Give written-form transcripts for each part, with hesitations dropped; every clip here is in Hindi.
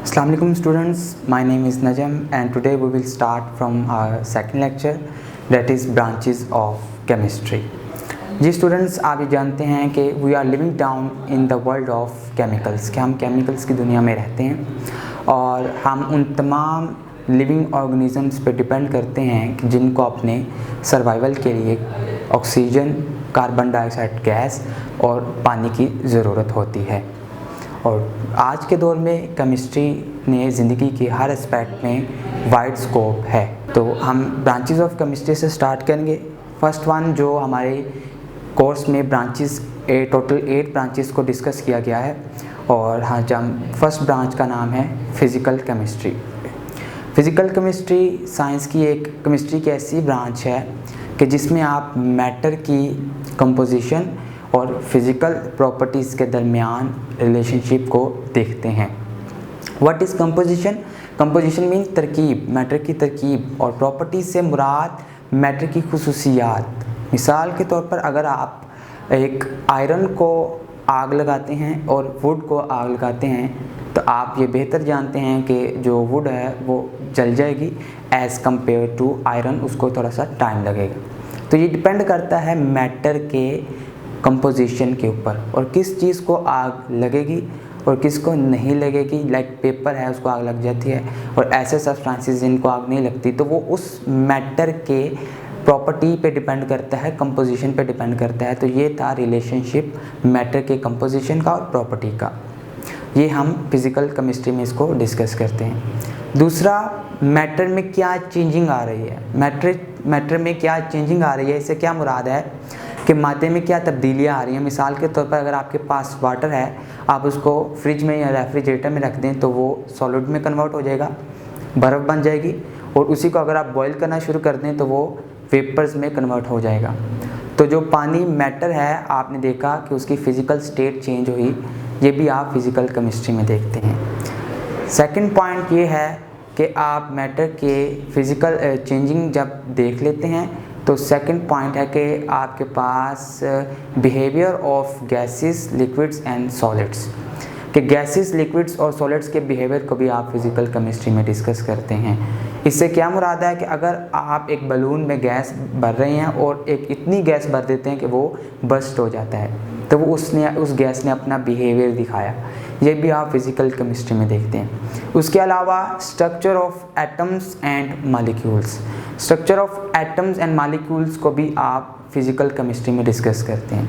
Assalamu alaikum students, my name is Najam and today we will start from our second lecture, that is branches of chemistry. जी स्टूडेंट्स, आप ये जानते हैं कि we are living down in the world of chemicals, कि हम केमिकल्स की दुनिया में रहते हैं और हम उन तमाम लिविंग ऑर्गेनिजम्स पे डिपेंड करते हैं जिनको अपने सर्वाइवल के लिए ऑक्सीजन, कार्बन डाइऑक्साइड गैस और पानी की ज़रूरत होती है। और आज के दौर में केमिस्ट्री ने ज़िंदगी के हर एस्पेक्ट में वाइड स्कोप है। तो हम ब्रांचेस ऑफ केमिस्ट्री से स्टार्ट करेंगे। फर्स्ट वन जो हमारे कोर्स में टोटल 8 ब्रांचेस को डिस्कस किया गया है और हाँ फर्स्ट ब्रांच का नाम है physical chemistry. Physical chemistry science की केमिस्ट्री की ऐसी ब्रांच है कि जिसमें आप मैटर की कंपोजिशन और फिज़िकल प्रॉपर्टीज़ के दरमियान रिलेशनशिप को देखते हैं। What is composition? Composition mean तरकीब, मैटर की तरकीब, और प्रॉपर्टीज़ से मुराद मैटर की खुसूसियात। मिसाल के तौर पर अगर आप एक आयरन को आग लगाते हैं और वुड को आग लगाते हैं तो आप ये बेहतर जानते हैं कि जो वुड है वो जल जाएगी एज़ कम्पेयर टू आयरन, उसको थोड़ा सा टाइम लगेगा। तो ये डिपेंड करता है मैटर के कंपोजिशन के ऊपर और किस चीज़ को आग लगेगी और किस को नहीं लगेगी। लाइक पेपर है, उसको आग लग जाती है, और ऐसे सब्सटेंसेस जिनको आग नहीं लगती, तो वो उस मैटर के प्रॉपर्टी पे डिपेंड करता है, कंपोजिशन पे डिपेंड करता है। तो ये था रिलेशनशिप मैटर के कंपोजिशन का और प्रॉपर्टी का। ये हम फिज़िकल केमिस्ट्री में इसको डिस्कस करते हैं। दूसरा, मैटर में क्या चेंजिंग आ रही है, मैटर में क्या चेंजिंग आ रही है, इससे क्या मुराद है कि मादे में क्या तब्दीलियाँ आ रही हैं। मिसाल के तौर पर अगर आपके पास वाटर है, आप उसको फ्रिज में या रेफ्रिजरेटर में रख दें तो वो सॉलिड में कन्वर्ट हो जाएगा, बर्फ़ बन जाएगी, और उसी को अगर आप बॉईल करना शुरू कर दें तो वो वेपर्स में कन्वर्ट हो जाएगा। तो जो पानी मैटर है, आपने देखा कि उसकी फ़िज़िकल स्टेट चेंज हुई, ये भी आप फिज़िकल केमिस्ट्री में देखते हैं। सेकंड पॉइंट ये है कि आप मैटर के फ़िज़िकल चेंजिंग जब देख लेते हैं तो सेकंड पॉइंट है कि आपके पास behaviour of gases, liquids and solids, कि गैसेस, लिक्विड्स और सॉलिड्स के बिहेवियर को भी आप फिज़िकल केमिस्ट्री में डिस्कस करते हैं। इससे क्या मुराद है कि अगर आप एक बलून में गैस भर रहे हैं और एक इतनी गैस भर देते हैं कि वो बस्ट हो जाता है, तो वो उस गैस ने अपना बिहेवियर दिखाया। ये भी आप फिज़िकल केमिस्ट्री में देखते हैं। उसके अलावा structure of atoms and molecules, structure of atoms and molecules को भी आप फिज़िकल केमिस्ट्री में डिस्कस करते हैं।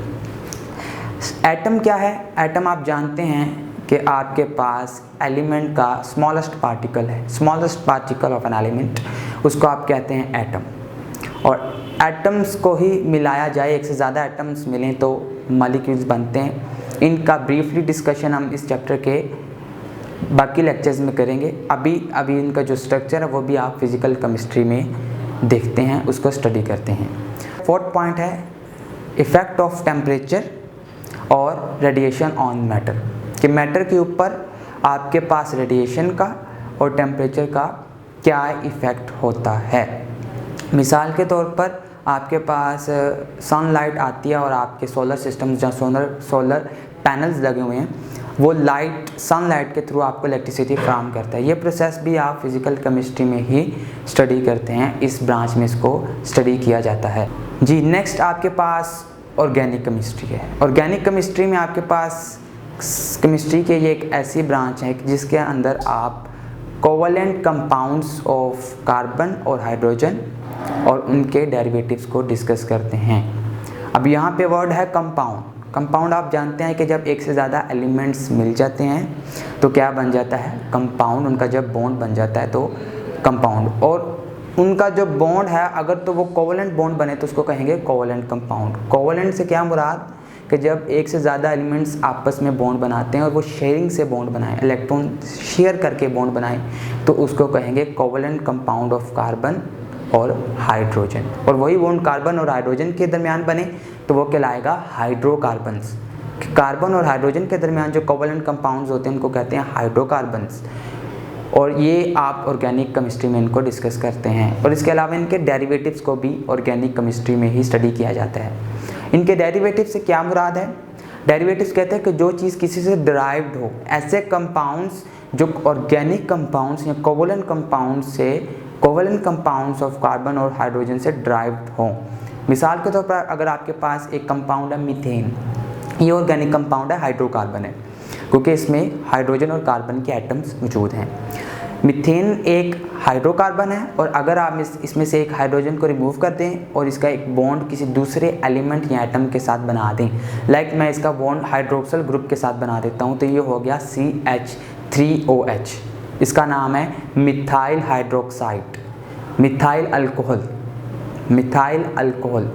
एटम क्या है? एटम आप जानते हैं कि आपके पास एलिमेंट का स्मॉलेस्ट पार्टिकल है, smallest particle of an element, उसको आप कहते हैं एटम। और एटम्स को ही मिलाया जाए, एक से ज़्यादा एटम्स मिलें तो मॉलिक्यूल्स बनते हैं। इनका ब्रीफली डिस्कशन हम इस चैप्टर के बाकी लेक्चर्स में करेंगे। अभी इनका जो स्ट्रक्चर है वो भी आप फिज़िकल केमिस्ट्री में देखते हैं, उसको स्टडी करते हैं। फोर्थ पॉइंट है इफ़ेक्ट ऑफ टेम्परेचर और रेडिएशन ऑन मैटर, कि मैटर के ऊपर आपके पास रेडिएशन का और टेम्परेचर का क्या इफ़ेक्ट होता है। मिसाल के तौर पर आपके पास सनलाइट आती है और आपके सोलर सिस्टम जहाँ सोलर पैनल्स लगे हुए हैं, वो लाइट, सनलाइट के थ्रू आपको इलेक्ट्रिसिटी फ्राहम करता है। ये प्रोसेस भी आप फिज़िकल केमिस्ट्री में ही स्टडी करते हैं, इस ब्रांच में इसको स्टडी किया जाता है। जी, नेक्स्ट आपके पास ऑर्गेनिक केमिस्ट्री है। ऑर्गेनिक केमिस्ट्री में आपके पास केमिस्ट्री के ये एक ऐसी ब्रांच है जिसके अंदर आप कोवलेंट कंपाउंड्स ऑफ कार्बन और हाइड्रोजन और उनके डेरिवेटिव्स को डिस्कस करते हैं। अब यहाँ पे वर्ड है कंपाउंड। कंपाउंड आप जानते हैं कि जब एक से ज़्यादा एलिमेंट्स मिल जाते हैं तो क्या बन जाता है? कंपाउंड। उनका जब बॉन्ड बन जाता है तो कंपाउंड, और उनका जो बॉन्ड है अगर तो वो कोवलेंट बॉन्ड बने तो उसको कहेंगे कोवलेंट कंपाउंड। कोवलेंट से क्या मुराद कि जब एक से ज़्यादा एलिमेंट्स आपस में बॉन्ड बनाते हैं और वो शेयरिंग से बॉन्ड बनाएं, इलेक्ट्रॉन शेयर करके बॉन्ड बनाएं, तो उसको कहेंगे कोवलेंट कंपाउंड ऑफ कार्बन और हाइड्रोजन। और वही बॉन्ड कार्बन और हाइड्रोजन के दरमियान बने तो वो कहलाएगा हाइड्रोकार्बन्स। कार्बन और हाइड्रोजन के दरमियान जो कोवलेंट कंपाउंड्स होते हैं उनको कहते हैं हाइड्रोकार्बन्स। और ये आप ऑर्गेनिक केमिस्ट्री में इनको डिस्कस करते हैं। और इसके अलावा इनके डेरिवेटिव्स को भी ऑर्गेनिक केमिस्ट्री में ही स्टडी किया जाता है। इनके डेरिवेटिव से क्या मुराद है? डेरिवेटिव्स कहते हैं कि जो चीज़ किसी से डिराइव्ड हो, ऐसे कंपाउंड्स जो ऑर्गेनिक कंपाउंड्स या कोवलेंट कंपाउंड्स ऑफ कार्बन और हाइड्रोजन से डिराइव्ड हों। मिसाल के तौर पर अगर आपके पास एक कंपाउंड है मीथेन, ये ऑर्गेनिक कंपाउंड है, हाइड्रोकार्बन है, क्योंकि इसमें हाइड्रोजन और कार्बन के एटम्स मौजूद हैं। मीथेन एक हाइड्रोकार्बन है और अगर आप इसमें से एक हाइड्रोजन को रिमूव कर दें और इसका एक बॉन्ड किसी दूसरे एलिमेंट या एटम के साथ बना दें, लाइक मैं इसका बॉन्ड हाइड्रोक्सल ग्रुप के साथ बना देता हूँ, तो ये हो गया CH3OH। इसका नाम है मिथाइल हाइड्रोक्साइड, मिथाइल अल्कोहल।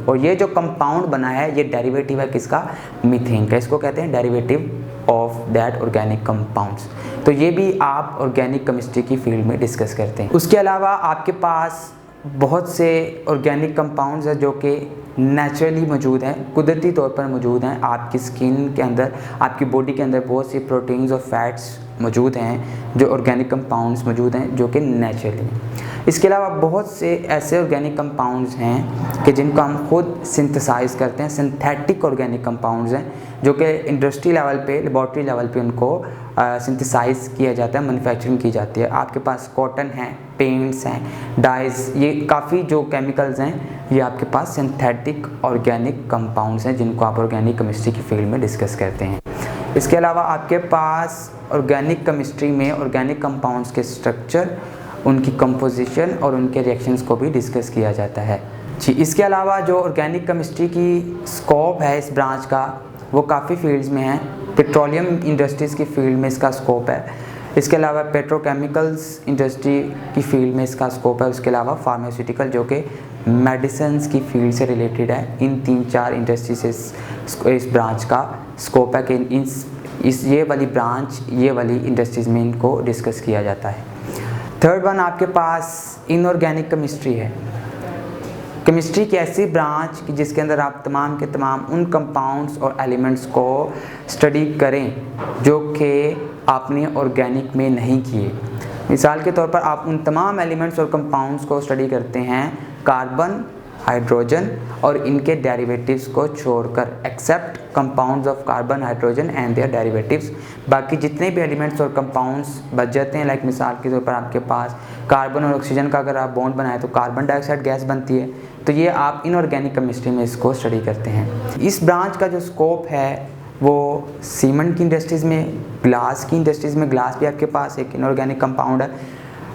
और ये जो कंपाउंड बना है ये डेरिवेटिव है किसका? मीथेन का। इसको कहते हैं derivative of that organic compounds. तो ये भी आप ऑर्गेनिक केमिस्ट्री की फील्ड में डिस्कस करते हैं। उसके अलावा आपके पास बहुत से ऑर्गेनिक कंपाउंड्स हैं जो कि नेचुरली मौजूद हैं, कुदरती तौर पर मौजूद हैं। आपकी स्किन के अंदर, आपकी बॉडी के अंदर बहुत सी प्रोटीन्स और फैट्स मौजूद हैं जो ऑर्गेनिक कंपाउंड्स मौजूद हैं जो कि नेचुरली हैं। इसके अलावा बहुत से ऐसे ऑर्गेनिक कंपाउंड्स हैं कि जिनको हम खुद सिंथेसाइज करते हैं, सिंथेटिक ऑर्गेनिक कंपाउंड्स हैं जो कि इंडस्ट्री लेवल पे, लेबॉर्ट्री लेवल पे उनको सिंथेसाइज किया जाता है, मैन्युफैक्चरिंग की जाती है। आपके पास कॉटन है, पेंट्स हैं, डाइज, ये काफ़ी जो केमिकल्स हैं ये आपके पास सिंथेटिक ऑर्गेनिक कंपाउंड्स हैं जिनको आप ऑर्गेनिक केमिस्ट्री की फील्ड में डिस्कस करते हैं। इसके अलावा आपके पास ऑर्गेनिक केमिस्ट्री में ऑर्गेनिक कंपाउंड्स के स्ट्रक्चर, उनकी कंपोजिशन और उनके रिएक्शंस को भी डिस्कस किया जाता है जी। इसके अलावा जो ऑर्गेनिक केमिस्ट्री की स्कोप है इस ब्रांच का, वो काफ़ी फील्ड्स में है। पेट्रोलियम इंडस्ट्रीज़ की फील्ड में इसका स्कोप है। इसके अलावा पेट्रोकेमिकल्स इंडस्ट्री की फील्ड में इसका स्कोप है। उसके अलावा फार्मास्यूटिकल जो कि मेडिसिन्स की फील्ड से रिलेटेड है। इन 3-4 इंडस्ट्री से इस ब्रांच का स्कोप है कि ये वाली इंडस्ट्रीज़ में इनको डिस्कस किया जाता है। थर्ड वन आपके पास इनऑर्गेनिक केमिस्ट्री है। केमिस्ट्री की ऐसी ब्रांच कि जिसके अंदर आप तमाम के तमाम उन कंपाउंड्स और एलिमेंट्स को स्टडी करें जो कि आपने ऑर्गेनिक में नहीं किए। मिसाल के तौर पर आप उन तमाम एलिमेंट्स और कंपाउंड्स को स्टडी करते हैं, कार्बन, हाइड्रोजन और इनके डेरिवेटिव्स को छोड़कर, except compounds of carbon, hydrogen and their derivatives. बाकी जितने भी एलिमेंट्स और कंपाउंड्स बच जाते हैं, लाइक मिसाल के तौर पर आपके पास कार्बन और ऑक्सीजन का अगर आप बॉन्ड बनाए तो कार्बन डाइऑक्साइड गैस बनती है, तो ये आप इनऑर्गेनिक केमिस्ट्री में इसको स्टडी करते हैं। इस ब्रांच का जो स्कोप है वो सीमेंट की इंडस्ट्रीज़ में, ग्लास की इंडस्ट्रीज़ में, ग्लास भी आपके पास एक इनऑर्गेनिक कंपाउंड है।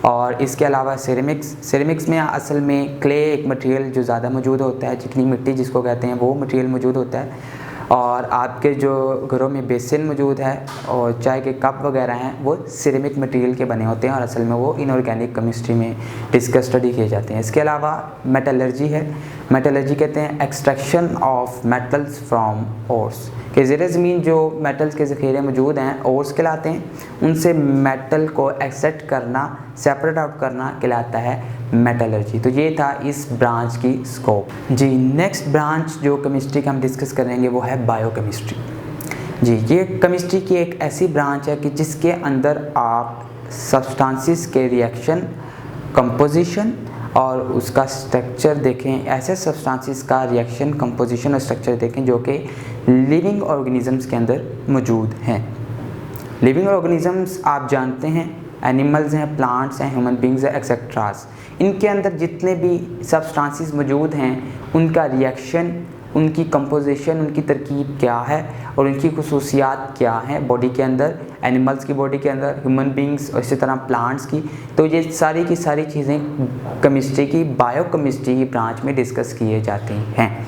और इसके अलावा सिरेमिक्स में असल में क्ले एक मटेरियल जो ज़्यादा मौजूद होता है, चिकनी मिट्टी जिसको कहते हैं, वो मटेरियल मौजूद होता है। और आपके जो घरों में बेसिन मौजूद है और चाय के कप वगैरह हैं वो सिरेमिक मटेरियल के बने होते हैं और असल में वो इनऑर्गेनिक केमिस्ट्री में डिस्कस स्टडी किए जाते हैं। इसके अलावा मेटलर्जी है। मेटलर्जी कहते हैं extraction of metals from ores, कि ज़ेरे ज़मीन जो मेटल्स के ज़ख़ीरे मौजूद हैं ओर्स कहलाते हैं, उनसे मेटल को एक्सट्रैक्ट करना, सेपरेट आउट करना कहलाता है मेटलर्जी। तो ये था इस ब्रांच की स्कोप जी। नेक्स्ट ब्रांच जो केमिस्ट्री का हम डिस्कस करेंगे वो है बायोकेमिस्ट्री जी। ये केमिस्ट्री की एक ऐसी ब्रांच है कि जिसके अंदर आप सब्सटेंसेस के रिएक्शन, कंपोजिशन और उसका स्ट्रक्चर देखें। ऐसे सब्सटेंसेस का रिएक्शन, कंपोजिशन और स्ट्रक्चर देखें जो कि लिविंग ऑर्गेनिजम्स के अंदर मौजूद हैं। लिविंग ऑर्गेनिजम्स आप जानते हैं, एनिमल्स हैं, प्लांट्स हैं, ह्यूमन बींग्स हैं, एक्सेट्रास। इनके अंदर जितने भी सब्सटेंसेस मौजूद हैं उनका रिएक्शन, उनकी कंपोजिशन, उनकी तरकीब क्या है और उनकी खुसूसियात क्या हैं बॉडी के अंदर, एनिमल्स की बॉडी के अंदर, ह्यूमन बींग्स और इसी तरह प्लांट्स की। तो ये सारी की सारी चीज़ें केमिस्ट्री की, बायोकेमिस्ट्री की ब्रांच में डिस्कस किए जाती हैं।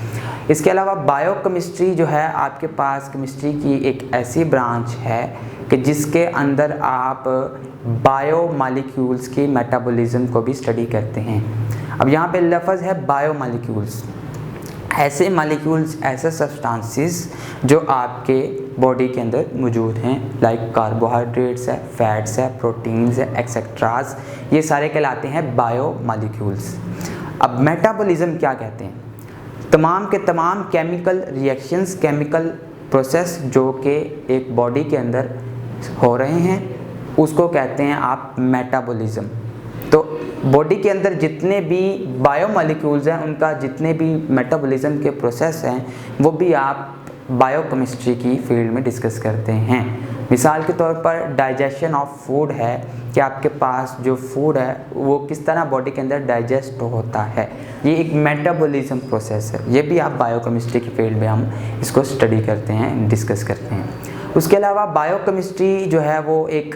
इसके अलावा बायोकेमिस्ट्री जो है आपके पास केमिस्ट्री की एक ऐसी ब्रांच है कि जिसके अंदर आप बायोमॉलिक्यूल्स की मेटाबॉलिज्म को भी स्टडी करते हैं। अब यहाँ पे लफ्ज़ है बायोमॉलिक्यूल्स, ऐसे मॉलिक्यूल्स, ऐसे सब्सटेंसेस जो आपके बॉडी के अंदर मौजूद हैं, लाइक कार्बोहाइड्रेट्स है, फैट्स है, प्रोटीन्स है, एक्सेट्रास, ये सारे कहलाते हैं बायोमॉलिक्यूल्स। अब मेटाबॉलिज्म क्या कहते हैं? तमाम के तमाम केमिकल रिएक्शंस, केमिकल प्रोसेस जो कि एक बॉडी के अंदर हो रहे हैं उसको कहते हैं आप मेटाबॉलिज्म। तो बॉडी के अंदर जितने भी बायोमॉलिक्यूल्स हैं उनका जितने भी मेटाबॉलिज्म के प्रोसेस हैं वो भी आप बायोकेमिस्ट्री की फील्ड में डिस्कस करते हैं। मिसाल के तौर पर डाइजेशन ऑफ फूड है कि आपके पास जो फूड है वो किस तरह बॉडी के अंदर डाइजेस्ट होता है, ये एक मेटाबॉलिज्म प्रोसेस है। ये भी आप बायोकेमिस्ट्री की फील्ड में हम इसको स्टडी करते हैं, डिस्कस करते हैं। उसके अलावा बायोकेमिस्ट्री जो है वो एक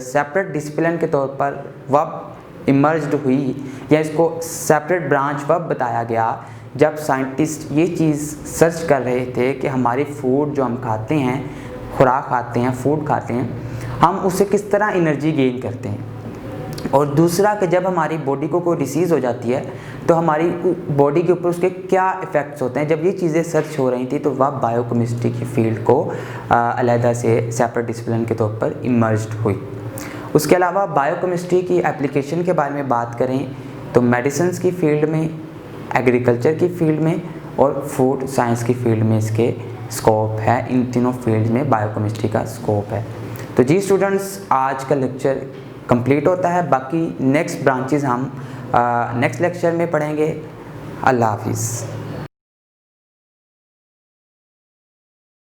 सेपरेट डिसिप्लिन के तौर पर वब इमर्ज्ड हुई, या इसको सेपरेट ब्रांच वब बताया गया जब साइंटिस्ट ये चीज़ सर्च कर रहे थे कि हमारी फूड जो हम खाते हैं, खुराक खाते हैं, फूड खाते हैं, हम उससे किस तरह एनर्जी गेन करते हैं। और दूसरा कि जब हमारी बॉडी को कोई डिसीज़ हो जाती है तो हमारी बॉडी के ऊपर उसके क्या इफ़ेक्ट्स होते हैं। जब ये चीज़ें सर्च हो रही थी तो वह बायोकेमिस्ट्री की फील्ड को अलहदा से सेपरेट डिसिप्लिन के तौर पर इमर्ज्ड हुई। उसके अलावा बायोकेमिस्ट्री की एप्लीकेशन के बारे में बात करें तो मेडिसिन्स की फील्ड में, एग्रीकल्चर की फील्ड में और फूड साइंस की फील्ड में इसके स्कोप है। इन तीनों फील्ड में बायोकेमिस्ट्री का स्कोप है। तो जी स्टूडेंट्स, आज का लेक्चर कंप्लीट होता है। बाकी नेक्स्ट ब्रांचेस हम नेक्स्ट लेक्चर में पढ़ेंगे। अल्लाह हाफिज़।